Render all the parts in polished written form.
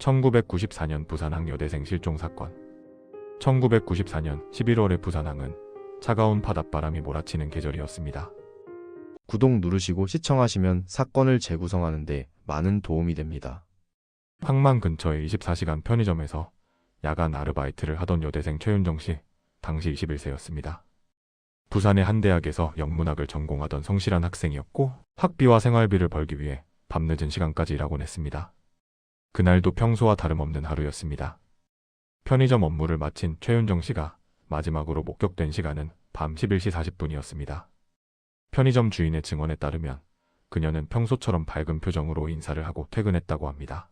1994년 부산항 여대생 실종 사건. 1994년 11월의 부산항은 차가운 바닷바람이 몰아치는 계절이었습니다. 구독 누르시고 시청하시면 사건을 재구성하는 데 많은 도움이 됩니다. 항만 근처의 24시간 편의점에서 야간 아르바이트를 하던 여대생 최윤정 씨, 당시 21세였습니다. 부산의 한 대학에서 영문학을 전공하던 성실한 학생이었고 학비와 생활비를 벌기 위해 밤늦은 시간까지 일하곤 했습니다. 그날도 평소와 다름없는 하루였습니다. 편의점 업무를 마친 최윤정 씨가 마지막으로 목격된 시간은 밤 11시 40분이었습니다. 편의점 주인의 증언에 따르면 그녀는 평소처럼 밝은 표정으로 인사를 하고 퇴근했다고 합니다.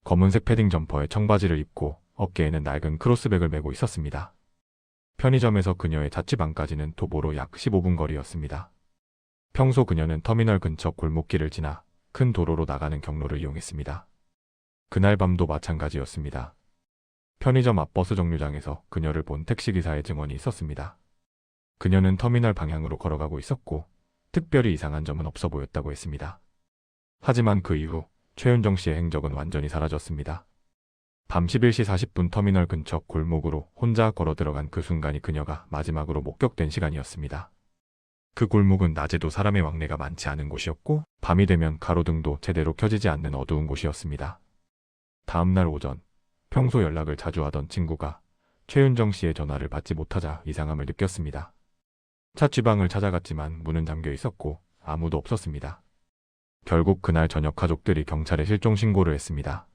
검은색 패딩 점퍼에 청바지를 입고 어깨에는 낡은 크로스백을 메고 있었습니다. 편의점에서 그녀의 자취방까지는 도보로 약 15분 거리였습니다. 평소 그녀는 터미널 근처 골목길을 지나 큰 도로로 나가는 경로를 이용했습니다. 그날 밤도 마찬가지였습니다. 편의점 앞 버스 정류장에서 그녀를 본 택시기사의 증언이 있었습니다. 그녀는 터미널 방향으로 걸어가고 있었고 특별히 이상한 점은 없어 보였다고 했습니다. 하지만 그 이후 최윤정 씨의 행적은 완전히 사라졌습니다. 밤 11시 40분 터미널 근처 골목으로 혼자 걸어 들어간 그 순간이 그녀가 마지막으로 목격된 시간이었습니다. 그 골목은 낮에도 사람의 왕래가 많지 않은 곳이었고 밤이 되면 가로등도 제대로 켜지지 않는 어두운 곳이었습니다. 다음날 오전, 평소 연락을 자주 하던 친구가 최윤정 씨의 전화를 받지 못하자 이상함을 느꼈습니다. 차취방을 찾아갔지만 문은 잠겨 있었고 아무도 없었습니다. 결국 그날 저녁 가족들이 경찰에 실종 신고를 했습니다.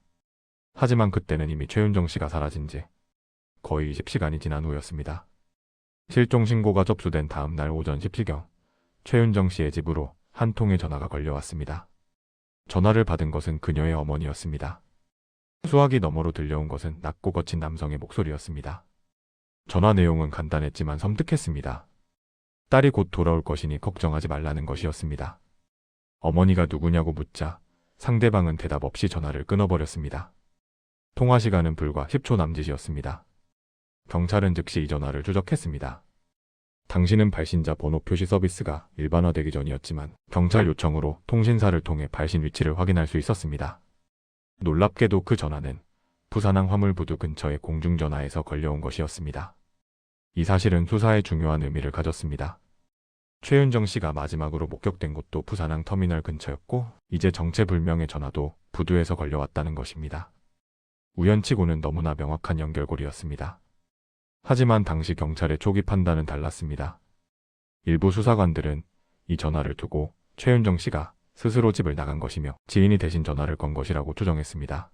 하지만 그때는 이미 최윤정 씨가 사라진 지 거의 20시간이 지난 후였습니다. 실종 신고가 접수된 다음 날 오전 10시경 최윤정 씨의 집으로 한 통의 전화가 걸려왔습니다. 전화를 받은 것은 그녀의 어머니였습니다. 수화기 너머로 들려온 것은 낮고 거친 남성의 목소리였습니다. 전화 내용은 간단했지만 섬뜩했습니다. 딸이 곧 돌아올 것이니 걱정하지 말라는 것이었습니다. 어머니가 누구냐고 묻자 상대방은 대답 없이 전화를 끊어버렸습니다. 통화 시간은 불과 10초 남짓이었습니다. 경찰은 즉시 이 전화를 추적했습니다. 당시는 발신자 번호 표시 서비스가 일반화되기 전이었지만 경찰 요청으로 통신사를 통해 발신 위치를 확인할 수 있었습니다. 놀랍게도 그 전화는 부산항 화물부두 근처의 공중전화에서 걸려온 것이었습니다. 이 사실은 수사에 중요한 의미를 가졌습니다. 최윤정 씨가 마지막으로 목격된 곳도 부산항 터미널 근처였고 이제 정체불명의 전화도 부두에서 걸려왔다는 것입니다. 우연치고는 너무나 명확한 연결고리였습니다. 하지만 당시 경찰의 초기 판단은 달랐습니다. 일부 수사관들은 이 전화를 두고 최윤정 씨가 스스로 집을 나간 것이며 지인이 대신 전화를 건 것이라고 추정했습니다.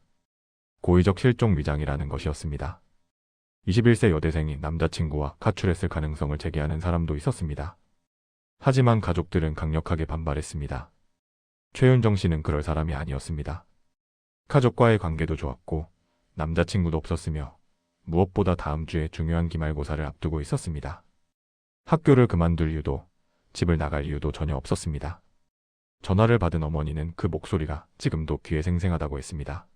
고의적 실종 위장이라는 것이었습니다. 21세 여대생이 남자친구와 가출했을 가능성을 제기하는 사람도 있었습니다. 하지만 가족들은 강력하게 반발했습니다. 최윤정 씨는 그럴 사람이 아니었습니다. 가족과의 관계도 좋았고 남자친구도 없었으며 무엇보다 다음 주에 중요한 기말고사를 앞두고 있었습니다. 학교를 그만둘 이유도 집을 나갈 이유도 전혀 없었습니다. 전화를 받은 어머니는 그 목소리가 지금도 귀에 생생하다고 했습니다.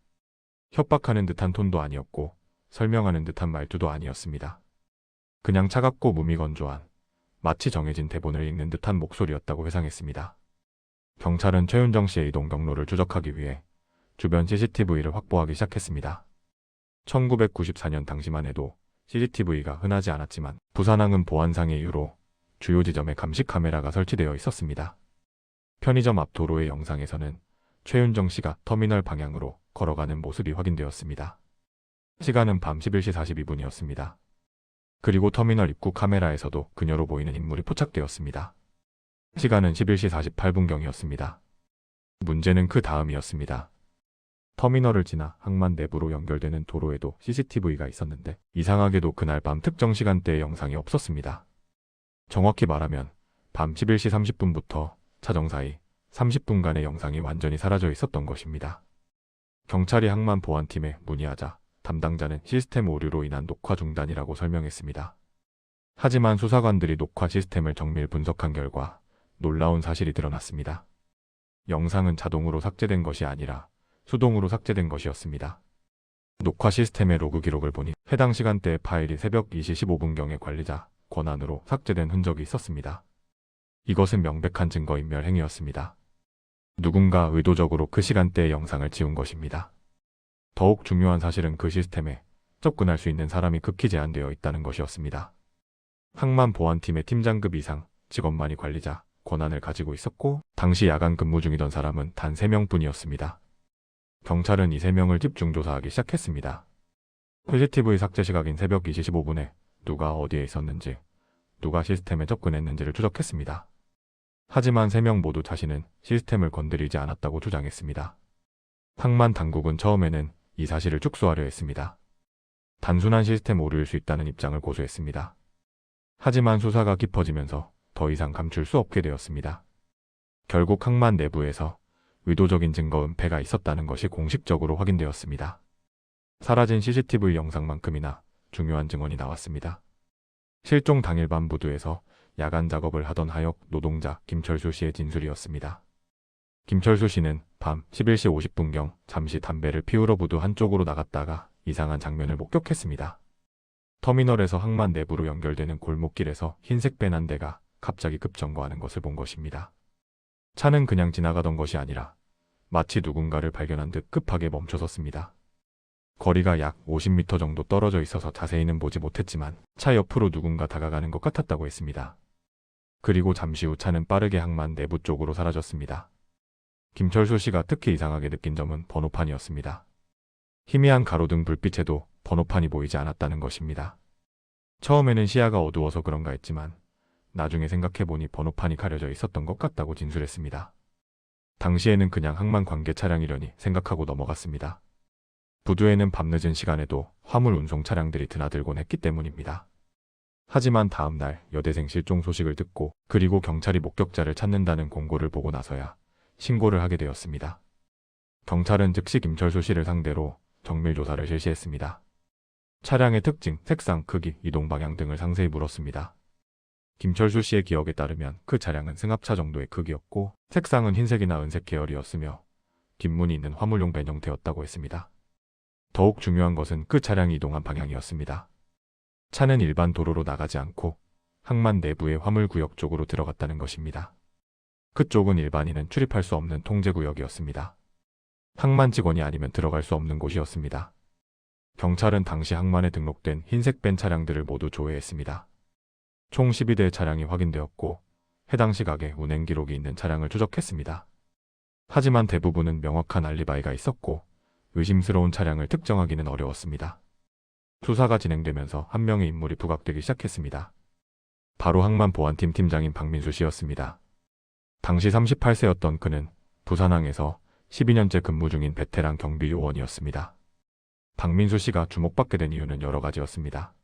협박하는 듯한 톤도 아니었고 설명하는 듯한 말투도 아니었습니다. 그냥 차갑고 무미건조한 마치 정해진 대본을 읽는 듯한 목소리였다고 회상했습니다. 경찰은 최윤정 씨의 이동 경로를 추적하기 위해 주변 CCTV를 확보하기 시작했습니다. 1994년 당시만 해도 CCTV가 흔하지 않았지만 부산항은 보안상의 이유로 주요 지점에 감시 카메라가 설치되어 있었습니다. 편의점 앞 도로의 영상에서는 최윤정 씨가 터미널 방향으로 걸어가는 모습이 확인되었습니다. 시간은 밤 11시 42분이었습니다. 그리고 터미널 입구 카메라에서도 그녀로 보이는 인물이 포착되었습니다. 시간은 11시 48분경이었습니다. 문제는 그 다음이었습니다. 터미널을 지나 항만 내부로 연결되는 도로에도 CCTV가 있었는데 이상하게도 그날 밤 특정 시간대의 영상이 없었습니다. 정확히 말하면 밤 11시 30분부터 차정 사이 30분간의 영상이 완전히 사라져 있었던 것입니다. 경찰이 항만 보안팀에 문의하자 담당자는 시스템 오류로 인한 녹화 중단이라고 설명했습니다. 하지만 수사관들이 녹화 시스템을 정밀 분석한 결과 놀라운 사실이 드러났습니다. 영상은 자동으로 삭제된 것이 아니라 수동으로 삭제된 것이었습니다. 녹화 시스템의 로그 기록을 보니 해당 시간대의 파일이 새벽 2시 15분경에 관리자 권한으로 삭제된 흔적이 있었습니다. 이것은 명백한 증거인멸 행위였습니다. 누군가 의도적으로 그 시간대의 영상을 지운 것입니다. 더욱 중요한 사실은 그 시스템에 접근할 수 있는 사람이 극히 제한되어 있다는 것이었습니다. 항만 보안팀의 팀장급 이상 직원만이 관리자 권한을 가지고 있었고 당시 야간 근무 중이던 사람은 단 3명뿐이었습니다. 경찰은 이 3명을 집중 조사하기 시작했습니다. CCTV 삭제 시각인 새벽 2시 15분에 누가 어디에 있었는지, 누가 시스템에 접근했는지를 추적했습니다. 하지만 3명 모두 자신은 시스템을 건드리지 않았다고 주장했습니다. 항만 당국은 처음에는 이 사실을 축소하려 했습니다. 단순한 시스템 오류일 수 있다는 입장을 고수했습니다. 하지만 수사가 깊어지면서 더 이상 감출 수 없게 되었습니다. 결국 항만 내부에서 의도적인 증거 은폐가 있었다는 것이 공식적으로 확인되었습니다. 사라진 CCTV 영상만큼이나 중요한 증언이 나왔습니다. 실종 당일 밤 부두에서 야간 작업을 하던 하역 노동자 김철수 씨의 진술이었습니다. 김철수 씨는 밤 11시 50분경 잠시 담배를 피우러 부두 한쪽으로 나갔다가 이상한 장면을 목격했습니다. 터미널에서 항만 내부로 연결되는 골목길에서 흰색 밴 한 대가 갑자기 급정거하는 것을 본 것입니다. 차는 그냥 지나가던 것이 아니라 마치 누군가를 발견한 듯 급하게 멈춰섰습니다. 거리가 약 50m 정도 떨어져 있어서 자세히는 보지 못했지만 차 옆으로 누군가 다가가는 것 같았다고 했습니다. 그리고 잠시 후 차는 빠르게 항만 내부 쪽으로 사라졌습니다. 김철수 씨가 특히 이상하게 느낀 점은 번호판이었습니다. 희미한 가로등 불빛에도 번호판이 보이지 않았다는 것입니다. 처음에는 시야가 어두워서 그런가 했지만 나중에 생각해보니 번호판이 가려져 있었던 것 같다고 진술했습니다. 당시에는 그냥 항만 관계 차량이려니 생각하고 넘어갔습니다. 부두에는 밤늦은 시간에도 화물 운송 차량들이 드나들곤 했기 때문입니다. 하지만 다음 날 여대생 실종 소식을 듣고 그리고 경찰이 목격자를 찾는다는 공고를 보고 나서야 신고를 하게 되었습니다. 경찰은 즉시 김철수 씨를 상대로 정밀 조사를 실시했습니다. 차량의 특징, 색상, 크기, 이동 방향 등을 상세히 물었습니다. 김철수 씨의 기억에 따르면 그 차량은 승합차 정도의 크기였고 색상은 흰색이나 은색 계열이었으며 뒷문이 있는 화물용 밴 형태였다고 했습니다. 더욱 중요한 것은 그 차량이 이동한 방향이었습니다. 차는 일반 도로로 나가지 않고 항만 내부의 화물구역 쪽으로 들어갔다는 것입니다. 그쪽은 일반인은 출입할 수 없는 통제구역이었습니다. 항만 직원이 아니면 들어갈 수 없는 곳이었습니다. 경찰은 당시 항만에 등록된 흰색 밴 차량들을 모두 조회했습니다. 총 12대의 차량이 확인되었고 해당 시각에 운행 기록이 있는 차량을 추적했습니다. 하지만 대부분은 명확한 알리바이가 있었고 의심스러운 차량을 특정하기는 어려웠습니다. 수사가 진행되면서 한 명의 인물이 부각되기 시작했습니다. 바로 항만 보안팀 팀장인 박민수 씨였습니다. 당시 38세였던 그는 부산항에서 12년째 근무 중인 베테랑 경비 요원이었습니다. 박민수 씨가 주목받게 된 이유는 여러 가지였습니다.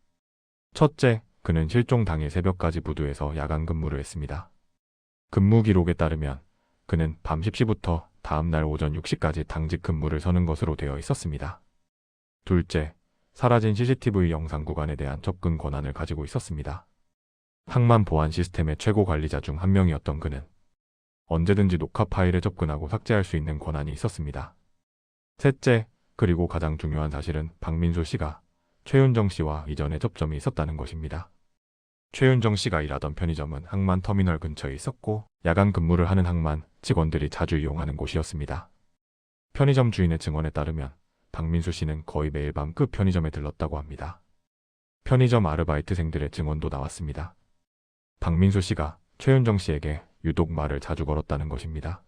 첫째, 그는 실종 당일 새벽까지 부두에서 야간 근무를 했습니다. 근무 기록에 따르면 그는 밤 10시부터 다음 날 오전 6시까지 당직 근무를 서는 것으로 되어 있었습니다. 둘째, 사라진 CCTV 영상 구간에 대한 접근 권한을 가지고 있었습니다. 항만 보안 시스템의 최고 관리자 중 한 명이었던 그는 언제든지 녹화 파일에 접근하고 삭제할 수 있는 권한이 있었습니다. 셋째, 그리고 가장 중요한 사실은 박민수 씨가 최윤정 씨와 이전에 접점이 있었다는 것입니다. 최윤정 씨가 일하던 편의점은 항만 터미널 근처에 있었고 야간 근무를 하는 항만 직원들이 자주 이용하는 곳이었습니다. 편의점 주인의 증언에 따르면 박민수 씨는 거의 매일 밤 그 편의점에 들렀다고 합니다. 편의점 아르바이트생들의 증언도 나왔습니다. 박민수 씨가 최윤정 씨에게 유독 말을 자주 걸었다는 것입니다.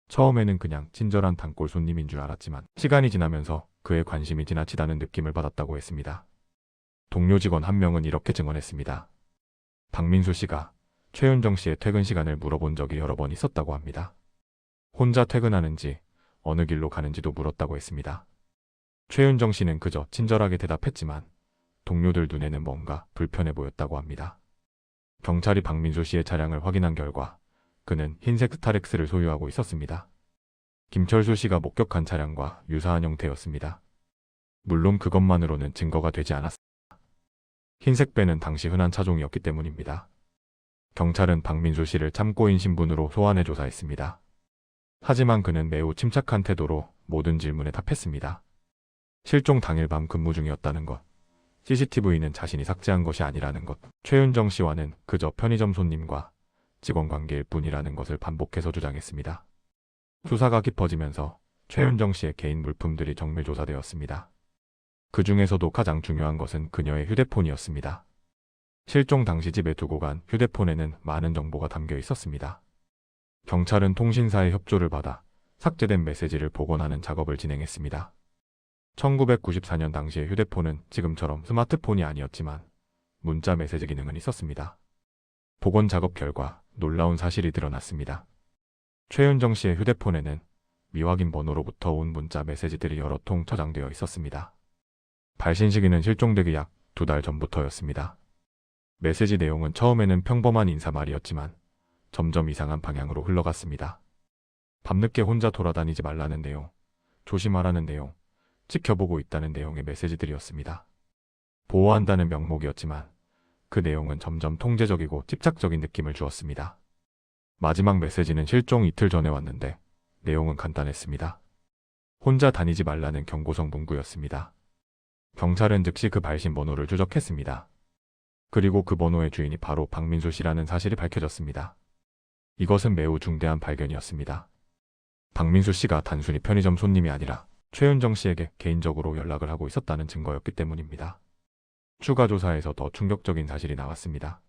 처음에는 그냥 친절한 단골 손님인 줄 알았지만 시간이 지나면서 그의 관심이 지나치다는 느낌을 받았다고 했습니다. 동료 직원 한 명은 이렇게 증언했습니다. 박민수 씨가 최윤정 씨의 퇴근 시간을 물어본 적이 여러 번 있었다고 합니다. 혼자 퇴근하는지 어느 길로 가는지도 물었다고 했습니다. 최윤정 씨는 그저 친절하게 대답했지만 동료들 눈에는 뭔가 불편해 보였다고 합니다. 경찰이 박민수 씨의 차량을 확인한 결과 그는 흰색 스타렉스를 소유하고 있었습니다. 김철수 씨가 목격한 차량과 유사한 형태였습니다. 물론 그것만으로는 증거가 되지 않았습니다. 흰색 밴은 당시 흔한 차종이었기 때문입니다. 경찰은 박민수 씨를 참고인 신분으로 소환해 조사했습니다. 하지만 그는 매우 침착한 태도로 모든 질문에 답했습니다. 실종 당일 밤 근무 중이었다는 것, CCTV는 자신이 삭제한 것이 아니라는 것, 최윤정 씨와는 그저 편의점 손님과 직원 관계일 뿐이라는 것을 반복해서 주장했습니다. 수사가 깊어지면서 최윤정 씨의 개인 물품들이 정밀 조사되었습니다. 그 중에서도 가장 중요한 것은 그녀의 휴대폰이었습니다. 실종 당시 집에 두고 간 휴대폰에는 많은 정보가 담겨 있었습니다. 경찰은 통신사의 협조를 받아 삭제된 메시지를 복원하는 작업을 진행했습니다. 1994년 당시의 휴대폰은 지금처럼 스마트폰이 아니었지만 문자 메시지 기능은 있었습니다. 복원 작업 결과 놀라운 사실이 드러났습니다. 최윤정 씨의 휴대폰에는 미확인 번호로부터 온 문자 메시지들이 여러 통 저장되어 있었습니다. 발신 시기는 실종되기 약 2달 전부터였습니다. 메시지 내용은 처음에는 평범한 인사말이었지만 점점 이상한 방향으로 흘러갔습니다. 밤늦게 혼자 돌아다니지 말라는 내용, 조심하라는 내용, 지켜보고 있다는 내용의 메시지들이었습니다. 보호한다는 명목이었지만 그 내용은 점점 통제적이고 집착적인 느낌을 주었습니다. 마지막 메시지는 실종 이틀 전에 왔는데 내용은 간단했습니다. 혼자 다니지 말라는 경고성 문구였습니다. 경찰은 즉시 그 발신 번호를 추적했습니다. 그리고 그 번호의 주인이 바로 박민수 씨라는 사실이 밝혀졌습니다. 이것은 매우 중대한 발견이었습니다. 박민수 씨가 단순히 편의점 손님이 아니라 최윤정 씨에게 개인적으로 연락을 하고 있었다는 증거였기 때문입니다. 추가 조사에서 더 충격적인 사실이 나왔습니다.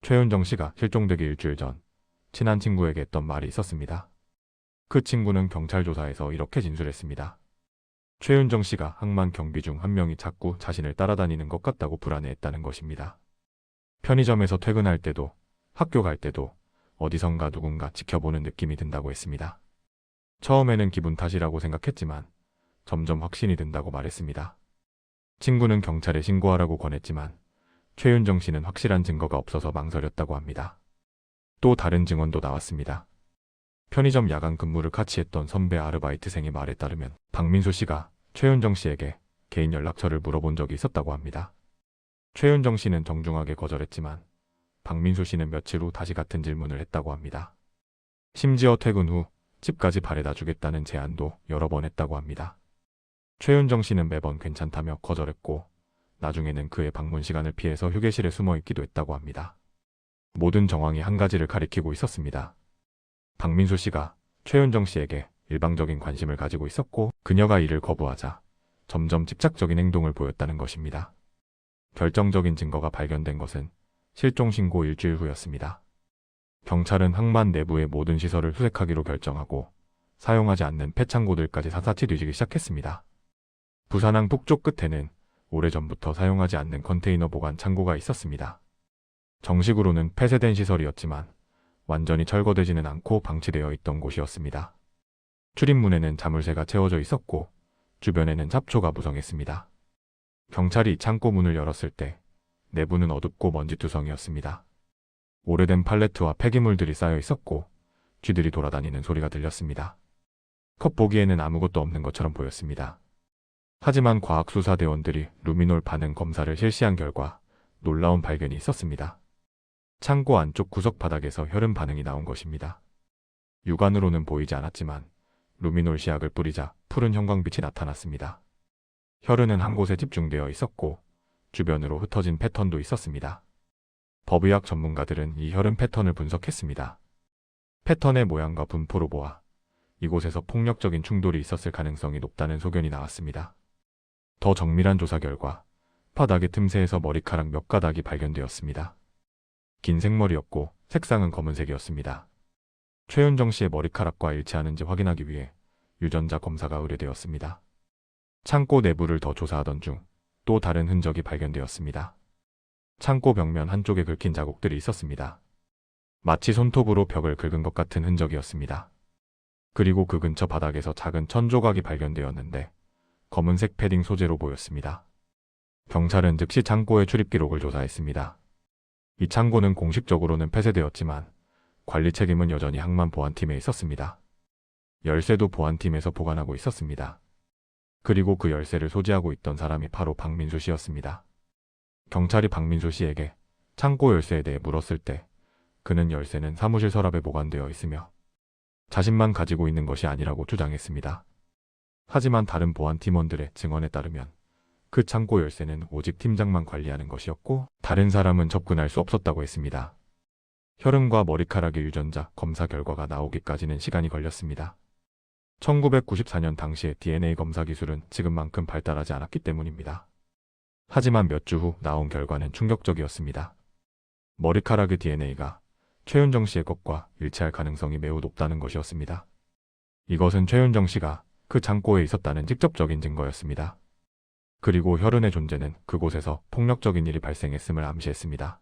최윤정 씨가 실종되기 일주일 전 친한 친구에게 했던 말이 있었습니다. 그 친구는 경찰 조사에서 이렇게 진술했습니다. 최윤정 씨가 항만 경비 중 한 명이 자꾸 자신을 따라다니는 것 같다고 불안해했다는 것입니다. 편의점에서 퇴근할 때도 학교 갈 때도 어디선가 누군가 지켜보는 느낌이 든다고 했습니다. 처음에는 기분 탓이라고 생각했지만 점점 확신이 든다고 말했습니다. 친구는 경찰에 신고하라고 권했지만 최윤정 씨는 확실한 증거가 없어서 망설였다고 합니다. 또 다른 증언도 나왔습니다. 편의점 야간 근무를 같이 했던 선배 아르바이트생의 말에 따르면 박민수 씨가 최윤정 씨에게 개인 연락처를 물어본 적이 있었다고 합니다. 최윤정 씨는 정중하게 거절했지만 박민수 씨는 며칠 후 다시 같은 질문을 했다고 합니다. 심지어 퇴근 후 집까지 바래다 주겠다는 제안도 여러 번 했다고 합니다. 최윤정 씨는 매번 괜찮다며 거절했고 나중에는 그의 방문 시간을 피해서 휴게실에 숨어 있기도 했다고 합니다. 모든 정황이 한 가지를 가리키고 있었습니다. 박민수 씨가 최윤정 씨에게 일방적인 관심을 가지고 있었고 그녀가 이를 거부하자 점점 집착적인 행동을 보였다는 것입니다. 결정적인 증거가 발견된 것은 실종 신고 일주일 후였습니다. 경찰은 항만 내부의 모든 시설을 수색하기로 결정하고 사용하지 않는 폐창고들까지 샅샅이 뒤지기 시작했습니다. 부산항 북쪽 끝에는 오래전부터 사용하지 않는 컨테이너 보관 창고가 있었습니다. 정식으로는 폐쇄된 시설이었지만 완전히 철거되지는 않고 방치되어 있던 곳이었습니다. 출입문에는 자물쇠가 채워져 있었고 주변에는 잡초가 무성했습니다. 경찰이 창고 문을 열었을 때 내부는 어둡고 먼지투성이었습니다. 오래된 팔레트와 폐기물들이 쌓여 있었고 쥐들이 돌아다니는 소리가 들렸습니다. 겉보기에는 아무것도 없는 것처럼 보였습니다. 하지만 과학수사대원들이 루미놀 반응 검사를 실시한 결과 놀라운 발견이 있었습니다. 창고 안쪽 구석 바닥에서 혈흔 반응이 나온 것입니다. 육안으로는 보이지 않았지만 루미놀 시약을 뿌리자 푸른 형광빛이 나타났습니다. 혈흔은 한 곳에 집중되어 있었고 주변으로 흩어진 패턴도 있었습니다. 법의학 전문가들은 이 혈흔 패턴을 분석했습니다. 패턴의 모양과 분포로 보아 이곳에서 폭력적인 충돌이 있었을 가능성이 높다는 소견이 나왔습니다. 더 정밀한 조사 결과 바닥의 틈새에서 머리카락 몇 가닥이 발견되었습니다. 긴 생머리였고 색상은 검은색이었습니다. 최윤정 씨의 머리카락과 일치하는지 확인하기 위해 유전자 검사가 의뢰되었습니다. 창고 내부를 더 조사하던 중 또 다른 흔적이 발견되었습니다. 창고 벽면 한쪽에 긁힌 자국들이 있었습니다. 마치 손톱으로 벽을 긁은 것 같은 흔적이었습니다. 그리고 그 근처 바닥에서 작은 천 조각이 발견되었는데 검은색 패딩 소재로 보였습니다. 경찰은 즉시 창고의 출입 기록을 조사했습니다. 이 창고는 공식적으로는 폐쇄되었지만 관리 책임은 여전히 항만 보안팀에 있었습니다. 열쇠도 보안팀에서 보관하고 있었습니다. 그리고 그 열쇠를 소지하고 있던 사람이 바로 박민수 씨였습니다. 경찰이 박민수 씨에게 창고 열쇠에 대해 물었을 때 그는 열쇠는 사무실 서랍에 보관되어 있으며 자신만 가지고 있는 것이 아니라고 주장했습니다. 하지만 다른 보안 팀원들의 증언에 따르면 그 창고 열쇠는 오직 팀장만 관리하는 것이었고 다른 사람은 접근할 수 없었다고 했습니다. 혈흔과 머리카락의 유전자 검사 결과가 나오기까지는 시간이 걸렸습니다. 1994년 당시의 DNA 검사 기술은 지금만큼 발달하지 않았기 때문입니다. 하지만 몇 주 후 나온 결과는 충격적이었습니다. 머리카락의 DNA가 최윤정 씨의 것과 일치할 가능성이 매우 높다는 것이었습니다. 이것은 최윤정 씨가 그 창고에 있었다는 직접적인 증거였습니다. 그리고 혈흔의 존재는 그곳에서 폭력적인 일이 발생했음을 암시했습니다.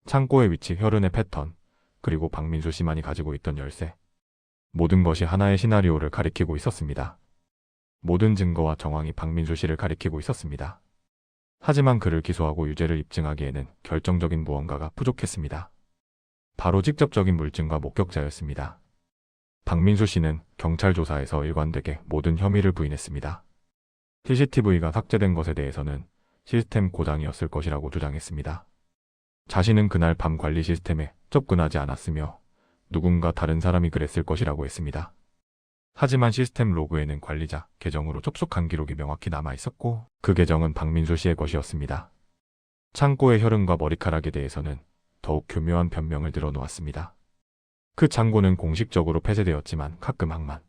창고의 위치, 혈흔의 패턴, 그리고 박민수 씨만이 가지고 있던 열쇠. 모든 것이 하나의 시나리오를 가리키고 있었습니다. 모든 증거와 정황이 박민수 씨를 가리키고 있었습니다. 하지만 그를 기소하고 유죄를 입증하기에는 결정적인 무언가가 부족했습니다. 바로 직접적인 물증과 목격자였습니다. 박민수 씨는 경찰 조사에서 일관되게 모든 혐의를 부인했습니다. CCTV가 삭제된 것에 대해서는 시스템 고장이었을 것이라고 주장했습니다. 자신은 그날 밤 관리 시스템에 접근하지 않았으며 누군가 다른 사람이 그랬을 것이라고 했습니다. 하지만 시스템 로그에는 관리자 계정으로 접속한 기록이 명확히 남아 있었고 그 계정은 박민수 씨의 것이었습니다. 창고의 혈흔과 머리카락에 대해서는 더욱 교묘한 변명을 들어놓았습니다. 그 창고는 공식적으로 폐쇄되었지만 가끔 항만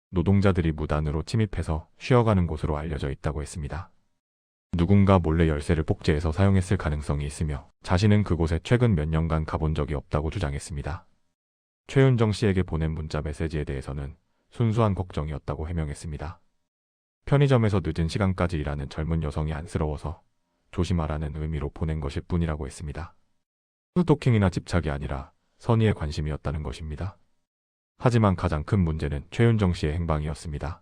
노동자들이 무단으로 침입해서 쉬어가는 곳으로 알려져 있다고 했습니다. 누군가 몰래 열쇠를 복제해서 사용했을 가능성이 있으며 자신은 그곳에 최근 몇 년간 가본 적이 없다고 주장했습니다. 최윤정 씨에게 보낸 문자 메시지에 대해서는 순수한 걱정이었다고 해명했습니다. 편의점에서 늦은 시간까지 일하는 젊은 여성이 안쓰러워서 조심하라는 의미로 보낸 것일 뿐이라고 했습니다. 스토킹이나 집착이 아니라 선의의 관심이었다는 것입니다. 하지만 가장 큰 문제는 최윤정 씨의 행방이었습니다.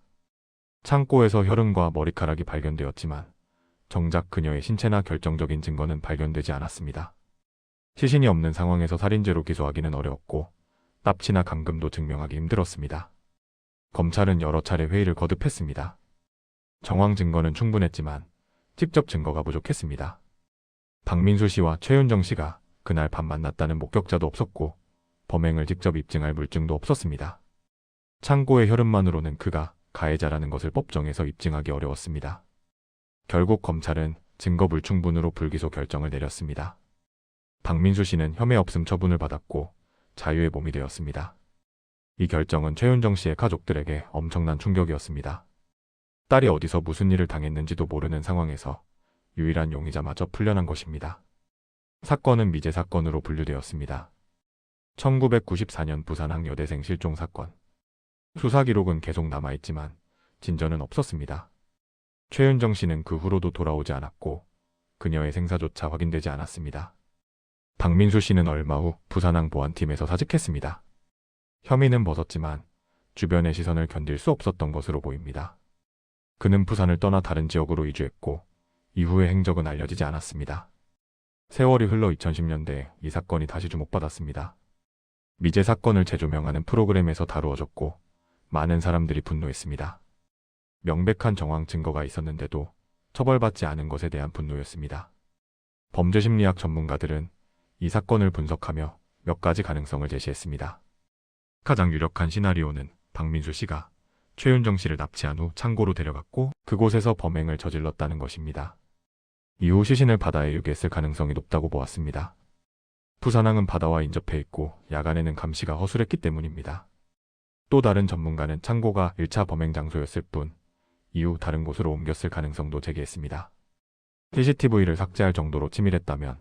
창고에서 혈흔과 머리카락이 발견되었지만 정작 그녀의 신체나 결정적인 증거는 발견되지 않았습니다. 시신이 없는 상황에서 살인죄로 기소하기는 어려웠고 납치나 감금도 증명하기 힘들었습니다. 검찰은 여러 차례 회의를 거듭했습니다. 정황 증거는 충분했지만 직접 증거가 부족했습니다. 박민수 씨와 최윤정 씨가 그날 밤 만났다는 목격자도 없었고 범행을 직접 입증할 물증도 없었습니다. 창고의 혈흔만으로는 그가 가해자라는 것을 법정에서 입증하기 어려웠습니다. 결국 검찰은 증거 불충분으로 불기소 결정을 내렸습니다. 박민수 씨는 혐의 없음 처분을 받았고 자유의 몸이 되었습니다. 이 결정은 최윤정 씨의 가족들에게 엄청난 충격이었습니다. 딸이 어디서 무슨 일을 당했는지도 모르는 상황에서 유일한 용의자마저 풀려난 것입니다. 사건은 미제 사건으로 분류되었습니다. 1994년 부산항 여대생 실종 사건. 수사 기록은 계속 남아있지만 진전은 없었습니다. 최윤정 씨는 그 후로도 돌아오지 않았고 그녀의 생사조차 확인되지 않았습니다. 박민수 씨는 얼마 후 부산항 보안팀에서 사직했습니다. 혐의는 벗었지만 주변의 시선을 견딜 수 없었던 것으로 보입니다. 그는 부산을 떠나 다른 지역으로 이주했고 이후의 행적은 알려지지 않았습니다. 세월이 흘러 2010년대에 이 사건이 다시 주목받았습니다. 미제 사건을 재조명하는 프로그램에서 다루어졌고 많은 사람들이 분노했습니다. 명백한 정황 증거가 있었는데도 처벌받지 않은 것에 대한 분노였습니다. 범죄심리학 전문가들은 이 사건을 분석하며 몇 가지 가능성을 제시했습니다. 가장 유력한 시나리오는 박민수 씨가 최윤정 씨를 납치한 후 창고로 데려갔고 그곳에서 범행을 저질렀다는 것입니다. 이후 시신을 바다에 유기했을 가능성이 높다고 보았습니다. 부산항은 바다와 인접해 있고 야간에는 감시가 허술했기 때문입니다. 또 다른 전문가는 창고가 1차 범행 장소였을 뿐 이후 다른 곳으로 옮겼을 가능성도 제기했습니다. CCTV를 삭제할 정도로 치밀했다면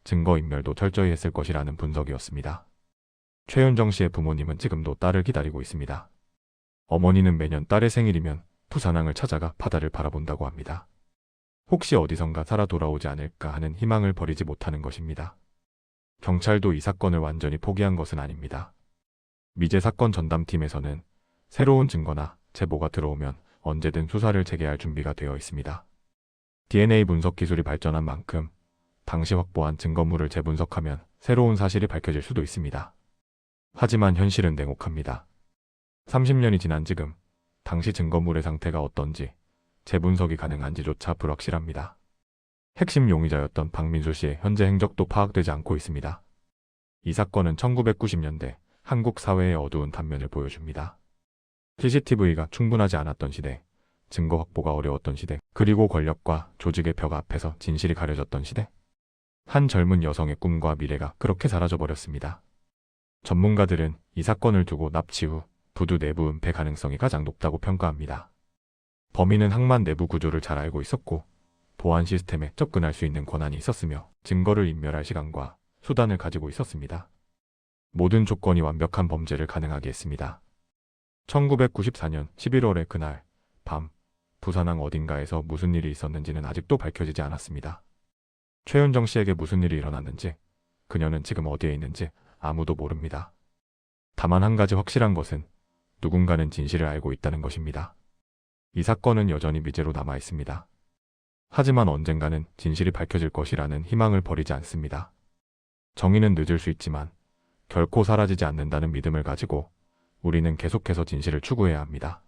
증거인멸도 철저히 했을 것이라는 분석이었습니다. 최윤정 씨의 부모님은 지금도 딸을 기다리고 있습니다. 어머니는 매년 딸의 생일이면 부산항을 찾아가 바다를 바라본다고 합니다. 혹시 어디선가 살아 돌아오지 않을까 하는 희망을 버리지 못하는 것입니다. 경찰도 이 사건을 완전히 포기한 것은 아닙니다. 미제 사건 전담팀에서는 새로운 증거나 제보가 들어오면 언제든 수사를 재개할 준비가 되어 있습니다. DNA 분석 기술이 발전한 만큼 당시 확보한 증거물을 재분석하면 새로운 사실이 밝혀질 수도 있습니다. 하지만 현실은 냉혹합니다. 30년이 지난 지금 당시 증거물의 상태가 어떤지 재분석이 가능한지조차 불확실합니다. 핵심 용의자였던 박민수 씨의 현재 행적도 파악되지 않고 있습니다. 이 사건은 1990년대 한국 사회의 어두운 단면을 보여줍니다. CCTV가 충분하지 않았던 시대, 증거 확보가 어려웠던 시대, 그리고 권력과 조직의 벽 앞에서 진실이 가려졌던 시대. 한 젊은 여성의 꿈과 미래가 그렇게 사라져버렸습니다. 전문가들은 이 사건을 두고 납치 후 부두 내부 은폐 가능성이 가장 높다고 평가합니다. 범인은 항만 내부 구조를 잘 알고 있었고 보안 시스템에 접근할 수 있는 권한이 있었으며 증거를 인멸할 시간과 수단을 가지고 있었습니다. 모든 조건이 완벽한 범죄를 가능하게 했습니다. 1994년 11월의 그날 밤 부산항 어딘가에서 무슨 일이 있었는지는 아직도 밝혀지지 않았습니다. 최윤정 씨에게 무슨 일이 일어났는지, 그녀는 지금 어디에 있는지 아무도 모릅니다. 다만 한 가지 확실한 것은 누군가는 진실을 알고 있다는 것입니다. 이 사건은 여전히 미제로 남아 있습니다. 하지만 언젠가는 진실이 밝혀질 것이라는 희망을 버리지 않습니다. 정의는 늦을 수 있지만 결코 사라지지 않는다는 믿음을 가지고 우리는 계속해서 진실을 추구해야 합니다.